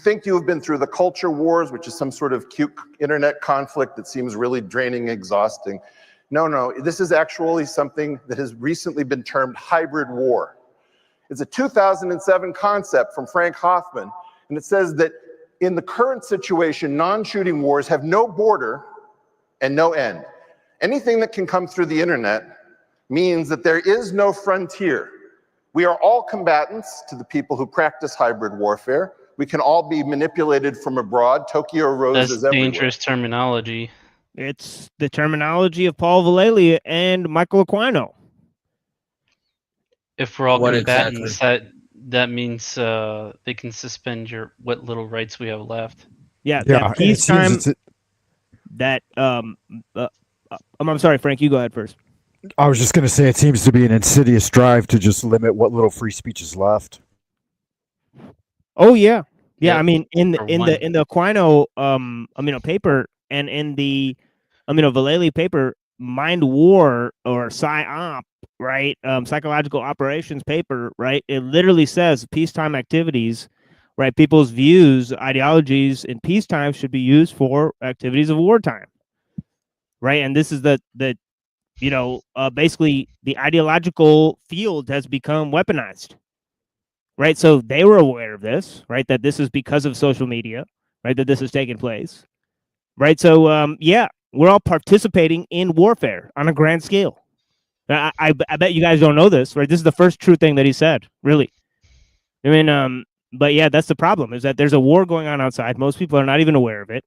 think you have been through the culture wars, which is some sort of cute internet conflict that seems really draining, exhausting. No, this is actually something that has recently been termed hybrid war. It's a 2007 concept from Frank Hoffman, and it says that in the current situation, non-shooting wars have no border and no end. Anything that can come through the internet means that there is no frontier. We are all combatants to the people who practice hybrid warfare. We can all be manipulated from abroad. Tokyo Rose is everywhere. That's dangerous terminology. It's the terminology of Paul Vallely and Michael Aquino. If we're all What combatants, exactly? that means they can suspend what little rights we have left. Yeah, Yeah, that and it peacetime. seems That I'm sorry, Frank. You go ahead first. I was just going to say it seems to be an insidious drive to just limit what little free speech is left. Oh yeah. Yeah, I mean, in for the Aquino paper and in the Vallely paper, Mind War or PSYOP, right? Psychological operations paper, right? It literally says peacetime activities, right? People's views, ideologies in peacetime should be used for activities of wartime, right? And this is basically the ideological field has become weaponized, right? So they were aware of this, right? That this is because of social media, right? That this is taking place, right? So, yeah, we're all participating in warfare on a grand scale. I bet you guys don't know this, right? This is the first true thing that he said, really. I mean, but yeah, that's the problem, is that there's a war going on outside. Most people are not even aware of it,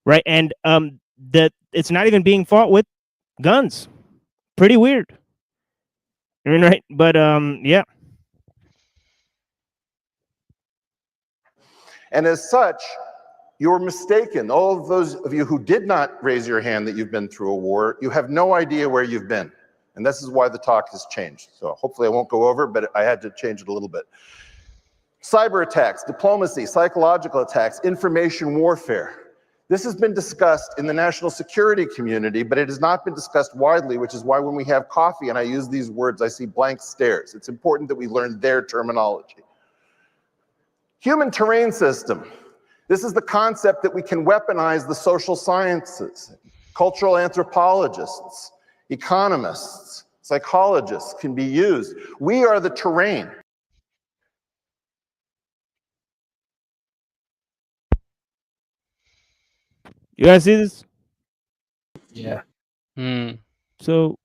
right? And that it's not even being fought with guns. Pretty weird. I mean, right? But yeah. And as such, you're mistaken. All of those of you who did not raise your hand that you've been through a war, you have no idea where you've been. And this is why the talk has changed. So hopefully I won't go over, but I had to change it a little bit. Cyber attacks, diplomacy, psychological attacks, information warfare. This has been discussed in the national security community, but it has not been discussed widely, which is why when we have coffee and I use these words, I see blank stares. It's important that we learn their terminology. Human terrain system. This is the concept that we can weaponize the social sciences. Cultural anthropologists, economists, psychologists can be used. We are the terrain. You guys see this? Yeah. So,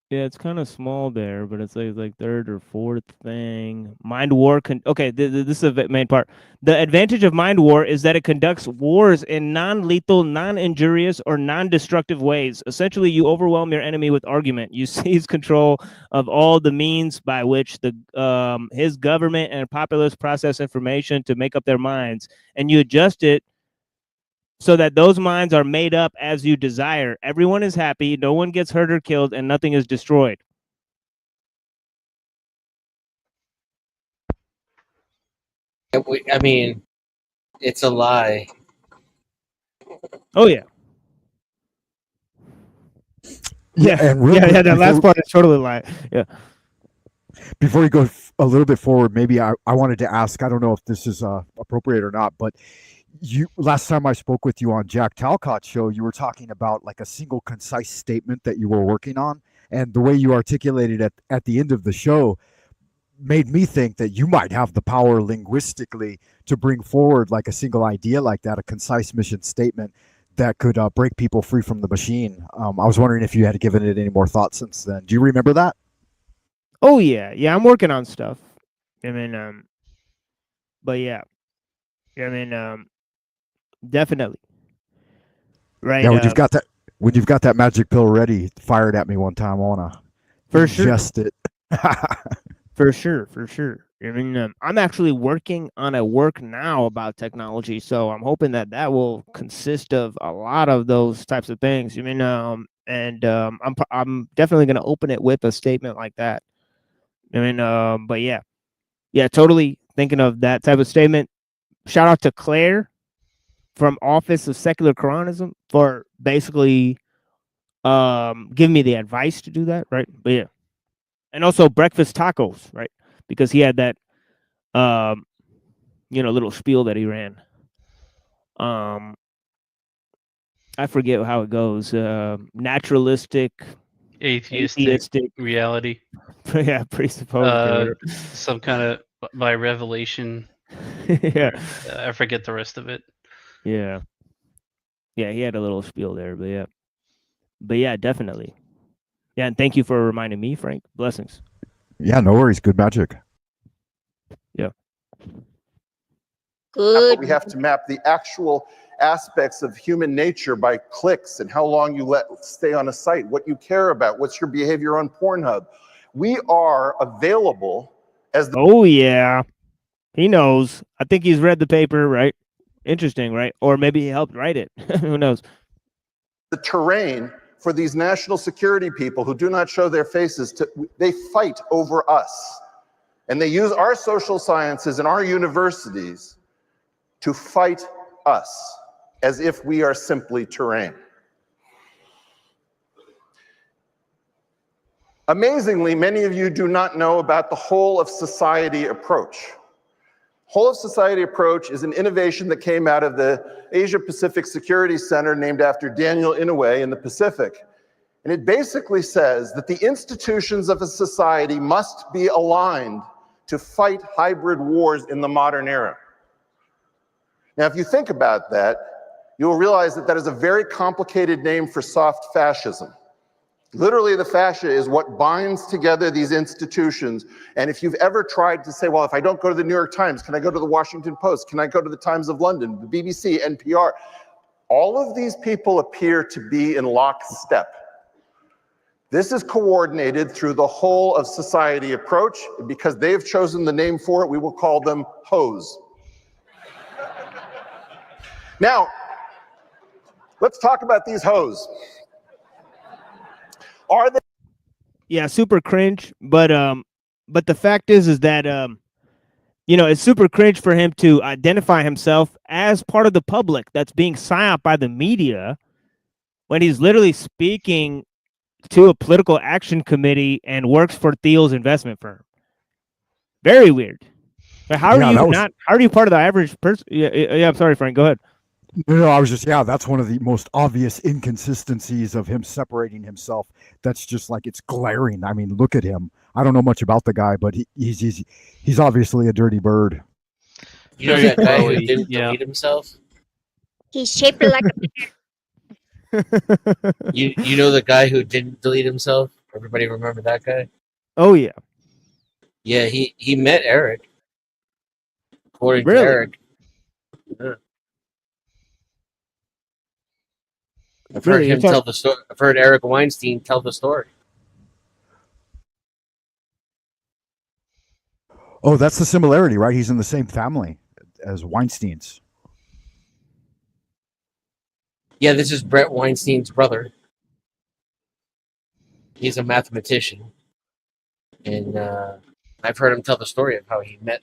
yeah, it's kind of small there, but it's like third or fourth thing. Mind War. Okay, this is the main part. The advantage of Mind War is that it conducts wars in non-lethal, non-injurious, or non-destructive ways. Essentially, you overwhelm your enemy with argument. You seize control of all the means by which his government and populace process information to make up their minds, and you adjust it so that those minds are made up as you desire. Everyone is happy, no one gets hurt or killed, and nothing is destroyed. I mean, it's a lie. Oh, yeah. Yeah, and real yeah, quick, that last part is totally a lie. Yeah. Before you go a little bit forward, maybe I wanted to ask, I don't know if this is appropriate or not, but last time I spoke with you on Jack Talcott's show, you were talking about like a single concise statement that you were working on, and the way you articulated it at the end of the show made me think that you might have the power linguistically to bring forward like a single idea like that, a concise mission statement that could break people free from the machine. I was wondering if you had given it any more thought since then. Do you remember that? Oh, yeah. Yeah, I'm working on stuff. I mean, but yeah. I mean, definitely. Right. Yeah, when you've got that magic pill ready, fire it at me one time. I wanna ingest it. For sure. I mean, I'm actually working on a work now about technology, so I'm hoping that will consist of a lot of those types of things. I mean, I'm definitely going to open it with a statement like that. I mean, but yeah, totally thinking of that type of statement. Shout out to Claire from Office of Secular Quranism for basically giving me the advice to do that, right? But yeah. And also Breakfast Tacos, right? Because he had that little spiel that he ran. I forget how it goes. Naturalistic, Atheistic reality. yeah, presupposed. Some kind of by revelation. Yeah, I forget the rest of it. yeah, yeah. He had a little spiel there, but yeah, definitely. Yeah, and thank you for reminding me, Frank. Blessings. Yeah, no worries. Good magic. But we have to map the actual aspects of human nature by clicks and how long you let stay on a site, what you care about, what's your behavior on Pornhub. We are available as the Oh yeah, he knows. I think he's read the paper, right? Interesting, right? Or maybe he helped write it. Who knows? terrain for these national security people who do not show their faces. They fight over us. And they use our social sciences and our universities to fight us as if we are simply terrain. Amazingly, many of you do not know about the whole of society approach. Whole of society approach is an innovation that came out of the Asia Pacific Security Center named after Daniel Inouye in the Pacific. And it basically says that the institutions of a society must be aligned to fight hybrid wars in the modern era. Now, if you think about that, you'll realize that that is a very complicated name for soft fascism. Literally, the fascia is what binds together these institutions. And if you've ever tried to say, well, if I don't go to the New York Times, can I go to the Washington Post? Can I go to the Times of London, the BBC, NPR? All of these people appear to be in lockstep. This is coordinated through the whole of society approach. Because they've chosen the name for it, we will call them hoes. Now, let's talk about these hoes. Are they? Yeah, super cringe. But the fact is that it's super cringe for him to identify himself as part of the public that's being psyoped by the media when he's literally speaking to a political action committee and works for Thiel's investment firm. Very weird. But how are you part of the average person? Yeah, I'm sorry, Frank. Go ahead. No, I was just, that's one of the most obvious inconsistencies of him separating himself. That's just like, it's glaring. I mean, look at him. I don't know much about the guy, but he's obviously a dirty bird. You know that guy who didn't delete himself? He's shaped like a You know the guy who didn't delete himself? Everybody remember that guy? Oh yeah. Yeah, he met Eric. According Really? to Eric. Yeah. I've heard him tell the story. I've heard Eric Weinstein tell the story. Oh, that's the similarity, right? He's in the same family as Weinstein's. Yeah, this is Brett Weinstein's brother. He's a mathematician. And I've heard him tell the story of how he met,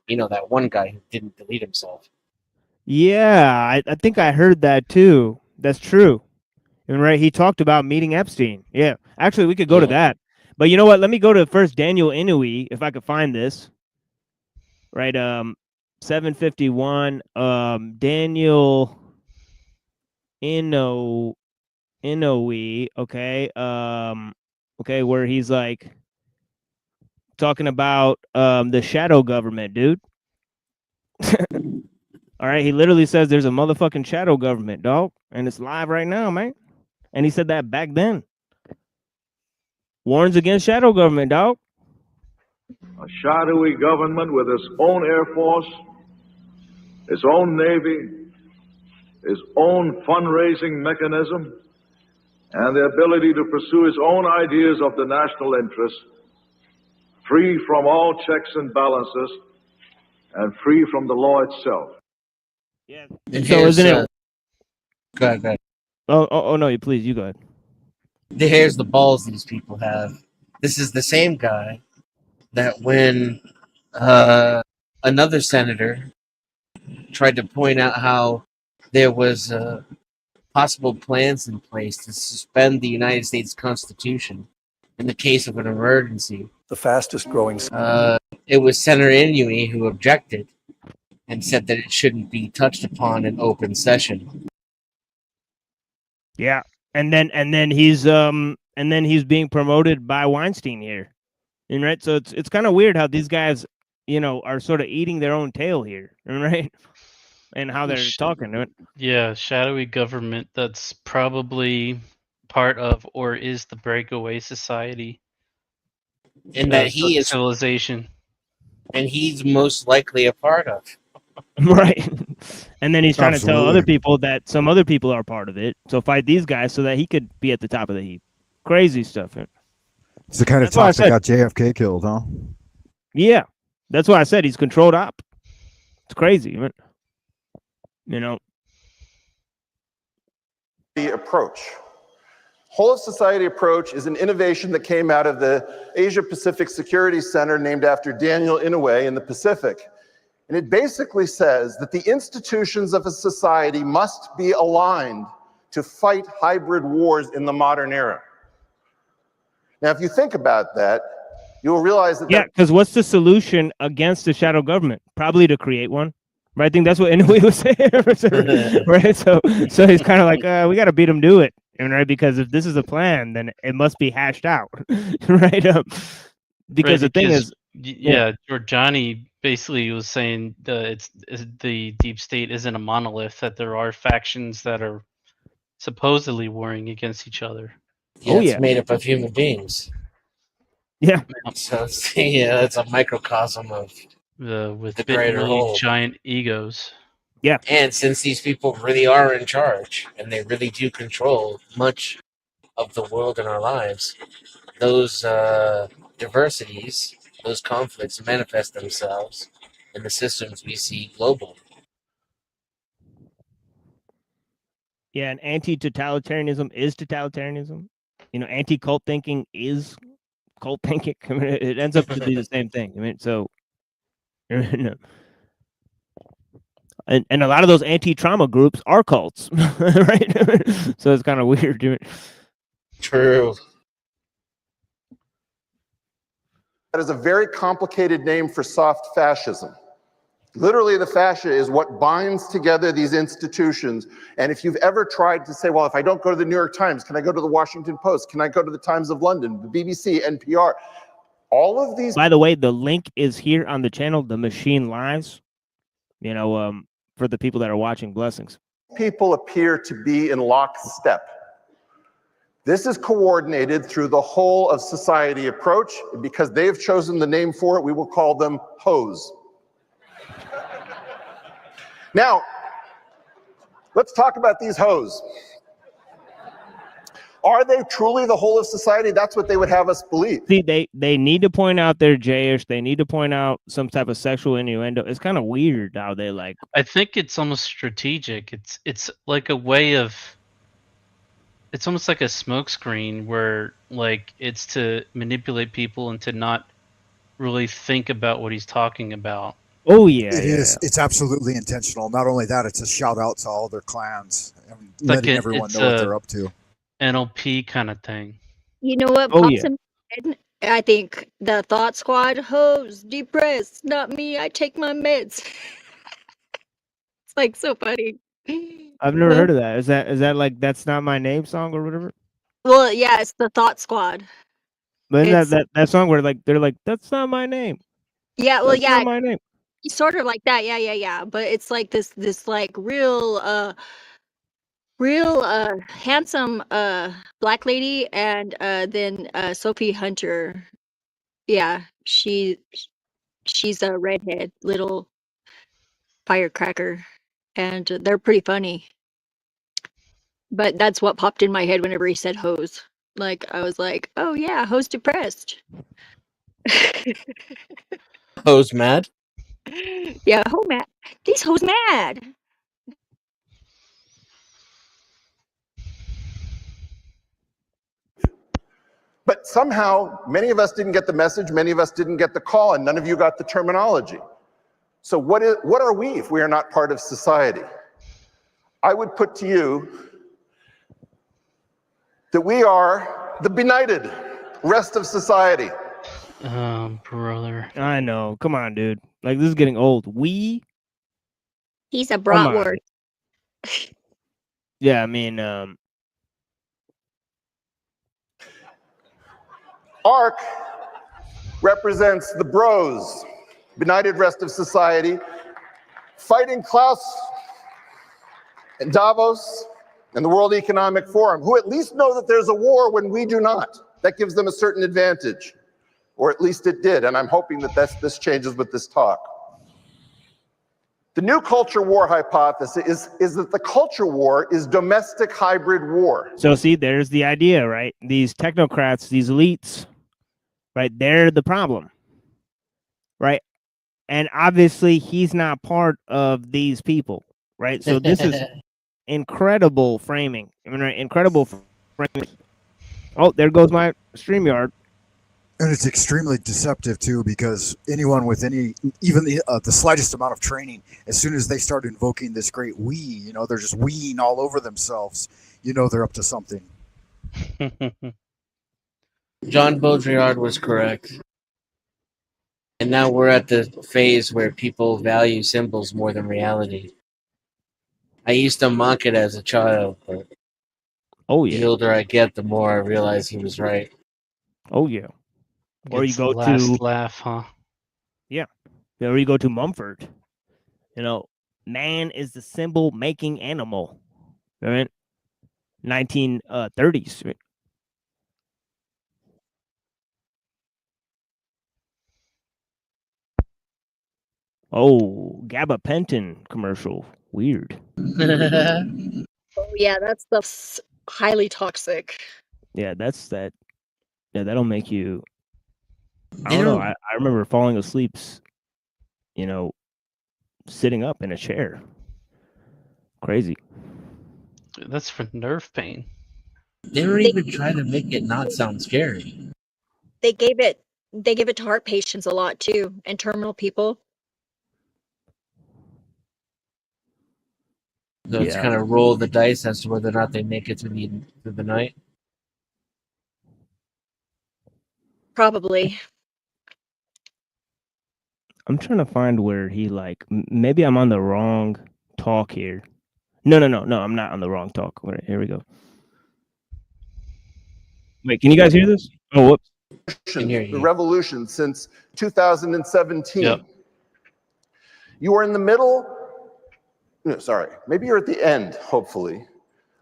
that one guy who didn't delete himself. Yeah, I think I heard that too. That's true. And right, he talked about meeting Epstein. Yeah. Actually, we could go to that. But you know what? Let me go to first Daniel Inouye, if I could find this. Right, 751. Daniel Inouye, okay. Okay, where he's like talking about the shadow government, dude. All right, he literally says there's a motherfucking shadow government, dog, and it's live right now, man. And he said that back then. Warns against shadow government, dog. A shadowy government with its own Air Force, its own Navy, its own fundraising mechanism, and the ability to pursue its own ideas of the national interest, free from all checks and balances, and free from the law itself. Yeah. And So isn't it? Go ahead. Oh no! Please, you go ahead. Here's the balls these people have. This is the same guy that when another senator tried to point out how there was possible plans in place to suspend the United States Constitution in the case of an emergency. The fastest growing. It was Senator Inouye who objected and said that it shouldn't be touched upon in open session. Yeah, and then he's being promoted by Weinstein here, and right. So it's kind of weird how these guys, are sort of eating their own tail here, right? And how they're talking to it. Yeah, shadowy government that's probably part of or is the breakaway society. And that he is, civilization. and he's most likely a part of. Right. And then he's trying to tell other Absolutely. people that some other people are part of it. So fight these guys so that he could be at the top of the heap. Crazy stuff. It's the kind of That's why I talk that said- got JFK killed, huh? Yeah. That's why I said he's controlled op. It's crazy. The approach. Whole of society approach is an innovation that came out of the Asia Pacific Security Center named after Daniel Inouye in the Pacific. And it basically says that the institutions of a society must be aligned to fight hybrid wars in the modern era. Now, if you think about that, you will realize that Yeah, because what's the solution against the shadow government? Probably to create one. Right? I think that's what Inouye was saying. Right? So he's kind of like, we got to beat him to it. Right? Because if this is a plan, then it must be hashed out. Right? Because the thing is, yeah, Giorgiani basically was saying the deep state isn't a monolith, that there are factions that are supposedly warring against each other. Yeah, Oh, it's yeah. made up of human beings. Yeah. So it's a microcosm of With The big, greater really whole. giant egos. And since these people really are in charge and they really do control much of the world in our lives, those diversities, those conflicts manifest themselves in the systems we see globally. Yeah, and anti-totalitarianism is totalitarianism. Anti-cult thinking is cult thinking. I mean, it ends up to be the same thing. I mean, so, and a lot of those anti-trauma groups are cults, right? So it's kind of weird. True. that is a very complicated name for soft fascism. Literally, the fascia is what binds together these institutions. And if you've ever tried to say, well, if I don't go to the New York Times, can I go to the Washington Post? Can I go to the Times of London, the BBC, NPR? All of these. By the way, the link is here on the channel, The Machine Lives. For the people that are watching, blessings. People appear to be in lockstep. This is coordinated through the whole of society approach. Because they have chosen the name for it, we will call them hoes. Now, let's talk about these hoes. Are they truly the whole of society? That's what they would have us believe. See, they need to point out their J-ish. They need to point out some type of sexual innuendo. It's kind of weird how they like. I think it's almost strategic. It's like a way of. It's almost like a smokescreen where like it's to manipulate people and to not really think about what he's talking about. Oh yeah, It yeah, is. It's absolutely intentional. Not only that, it's a shout out to all their clans and Like letting everyone it's know what a- they're up to. NLP kind of thing. You know what Oh, pops yeah. in my head? I think the Thought Squad hoes, depressed, not me. I take my meds. It's like so funny. I've never heard of that. Is that like That's Not My Name song or whatever? Well, yeah, it's the Thought Squad. But isn't It's- that song where like they're like, that's not my name. Yeah, well, That's yeah, not my name. it's sort of like that. Yeah. But it's like this like real handsome black lady, and then Sophie Hunter. Yeah, she's a redhead little firecracker, and they're pretty funny. But that's what popped in my head whenever he said hose. Like I was like, oh yeah, hose depressed. Hoes mad? Yeah, ho mad. These hoes mad. But somehow, many of us didn't get the message, many of us didn't get the call, and none of you got the terminology. So what are we if we are not part of society? I would put to you that we are the benighted rest of society. Brother. I know. Come on, dude. Like this is getting old. We He's a Come on. bratwurst. Yeah, I mean, ARC represents the bros, benighted rest of society, fighting Klaus and Davos and the World Economic Forum, who at least know that there's a war when we do not. That gives them a certain advantage, or at least it did, and I'm hoping that this changes with this talk. The new culture war hypothesis is that the culture war is domestic hybrid war. so see, there's the idea, right? These technocrats, these elites, right? They're the problem, right? And obviously, he's not part of these people, right? So this is incredible framing. I mean, right? Incredible framing. Oh, there goes my StreamYard. And it's extremely deceptive too, because anyone with even the slightest amount of training, as soon as they start invoking this great we, you know, they're just weeing all over themselves. You know, they're up to something. John Baudrillard was correct. And now we're at the phase where people value symbols more than reality. I used to mock it as a child, but Oh the yeah. older I get, the more I realize he was right. Oh yeah. Or you Gets go the last to laugh, huh? or you go to Mumford. You know, man is the symbol making animal. Right? 1930s. Right? Oh, gabapentin commercial. Weird. Oh yeah, that stuff's highly toxic. Yeah, that's that. Yeah, that'll make you. I They don't know. don't- I remember falling asleep, you know, sitting up in a chair. Crazy. That's for nerve pain. They don't even try to make it not sound scary. They give it to heart patients a lot too, and terminal people. So it's Yeah. kind of roll the dice as to whether or not they make it through the night. Probably. I'm trying to find where he like. Maybe I'm on the wrong talk here. No. I'm not on the wrong talk. Wait, here we go. Wait, can you guys hear this? Oh, whoops. Can hear you. The revolution since 2017. Yep. You are in the middle, no, sorry, maybe you're at the end, hopefully,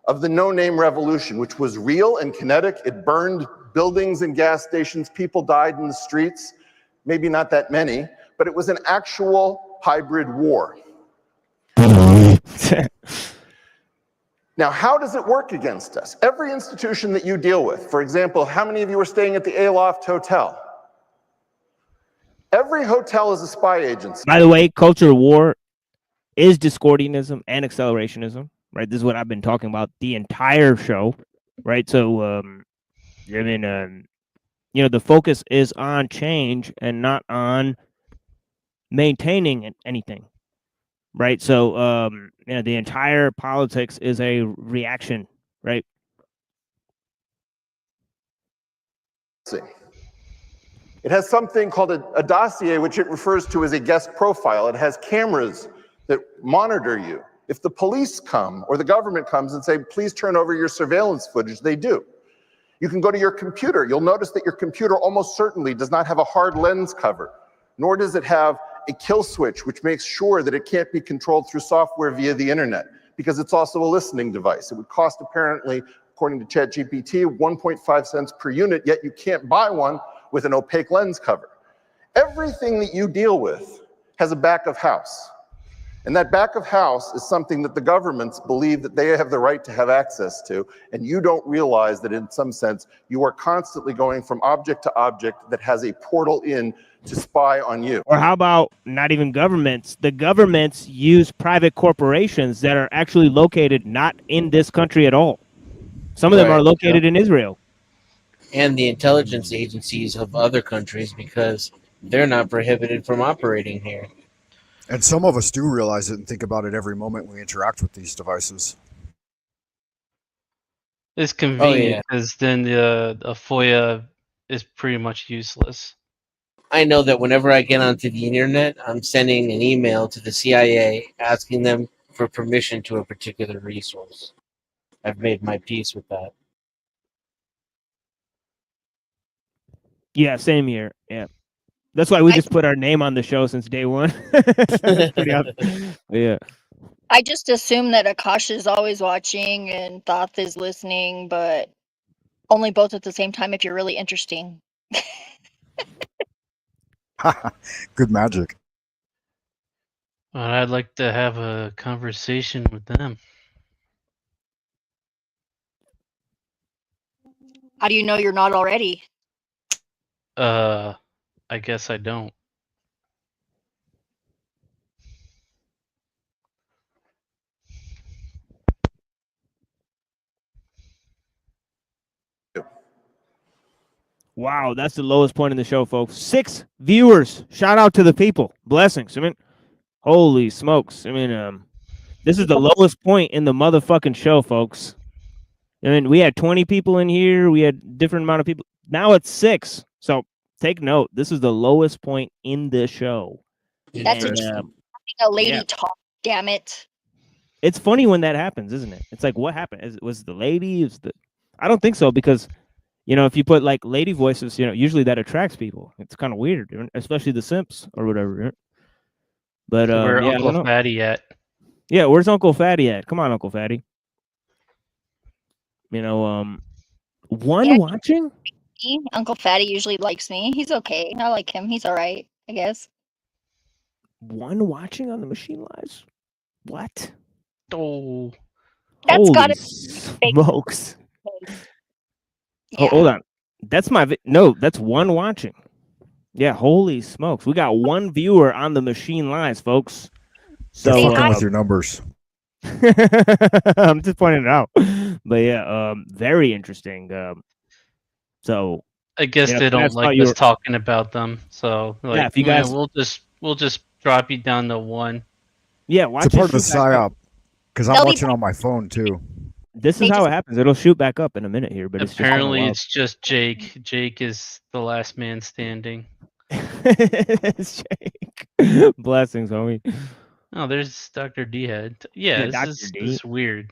of the no-name revolution, which was real and kinetic. It burned buildings and gas stations. People died in the streets. Maybe not that many, but it was an actual hybrid war. Now, how does it work against us? Every institution that you deal with, for example, how many of you are staying at the Aloft Hotel? Every hotel is a spy agency. By the way, culture war is Discordianism and accelerationism, right? This is what I've been talking about the entire show, right? So, I mean, you know, the focus is on change and not on maintaining anything, right? So, you know, the entire politics is a reaction, right? It has something called a dossier, which it refers to as a guest profile. It has cameras that monitor you. If the police come or the government comes and say, please turn over your surveillance footage, they do. You can go to your computer. You'll notice that your computer almost certainly does not have a hard lens cover, nor does it have a kill switch, which makes sure that it can't be controlled through software via the internet, because it's also a listening device. It would cost, apparently, according to ChatGPT, 1.5 cents per unit, yet you can't buy one with an opaque lens cover. Everything that you deal with has a back of house. And that back of house is something that the governments believe that they have the right to have access to, and you don't realize that in some sense you are constantly going from object to object that has a portal in to spy on you. Or how about not even governments? The governments use private corporations that are actually located not in this country at all. Some of them Right, are located in Israel. And the intelligence agencies of other countries, because they're not prohibited from operating here. And some of us do realize it and think about it every moment we interact with these devices. It's convenient yeah. because then a FOIA is pretty much useless. I know that whenever I get onto the internet, I'm sending an email to the CIA asking them for permission to a particular resource. I've made my peace with that. Yeah, same here. Yeah. That's why we just put our name on the show since day one. Pretty obvious. Yeah. I just assume that Akash is always watching and Thoth is listening, but only both at the same time if you're really interesting. Good magic. I'd like to have a conversation with them. How do you know you're not already? I guess I don't. Wow, that's the lowest point in the show, folks. 6 viewers. Shout out to the people. Blessings. I mean, holy smokes. I mean, this is the lowest point in the motherfucking show, folks. I mean, we had 20 people in here. We had different amount of people. Now it's 6. So take note. This is the lowest point in the show. That's And, a lady yeah. talk, damn it. It's funny when that happens, isn't it? It's like, what happened? Was it the lady? I don't think so, because if you put like lady voices, usually that attracts people. It's kind of weird, especially the simps or whatever. But Where yeah, I don't Uncle know. Fatty at? Yeah, where's Uncle Fatty at? Come on, Uncle Fatty. One Yeah. watching? Uncle Fatty usually likes me. He's okay. I like him. He's all right, I guess. One watching on the Machine Lives? What? Oh, That's Holy gotta fake. smokes. Yeah. Oh, hold on. That's no, that's one watching. Yeah, holy smokes. We got one viewer on the Machine Lives, folks. They're So fucking with your numbers. I'm just pointing it out. But yeah, very interesting. So I guess they don't that's how like you us were- talking about them. So like, if you guys- we'll just drop you down to 1. yeah, watch It's a part of the it shoot back up. psyop because I'm They'll be watching on my phone too. This is They how just- it happens. It'll shoot back up in a minute here, but it's Apparently, just it's just Jake. Jake is the last man standing. it's Jake. Blessings, homie. Oh, there's Dr. D head. Yeah, Yeah, this Dr. D. is weird.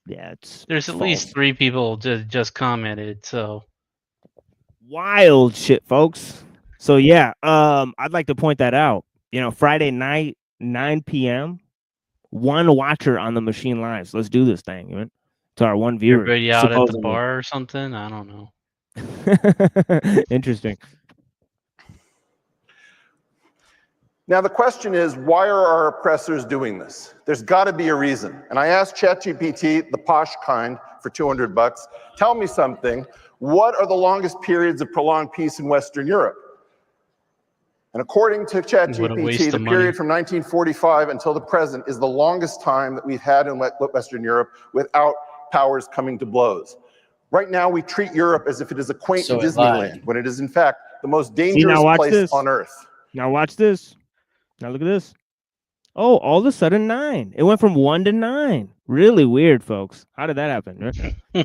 Yeah, it's There's at least false. 3 people just commented. So Wild shit, folks. So yeah, I'd like to point that out. Friday night, 9 p.m. One watcher on the Machine Lives. Let's do this thing, man. To our one viewer. everybody out at the supposedly. bar or something. I don't know. Interesting. Now, the question is, why are our oppressors doing this? There's got to be a reason. And I asked ChatGPT, the posh kind, for $200, tell me something. What are the longest periods of prolonged peace in Western Europe? And according to What a waste ChatGPT, of the money. period from 1945 until the present is the longest time that we've had in Western Europe without powers coming to blows. Right now, we treat Europe as if it is a quaint So Disneyland, when it is in fact the most now dangerous watch place this. on earth. Now watch this. Now look at this. Oh, all of a sudden 9. It went from 1 to 9. Really weird, folks. How did that happen? Right?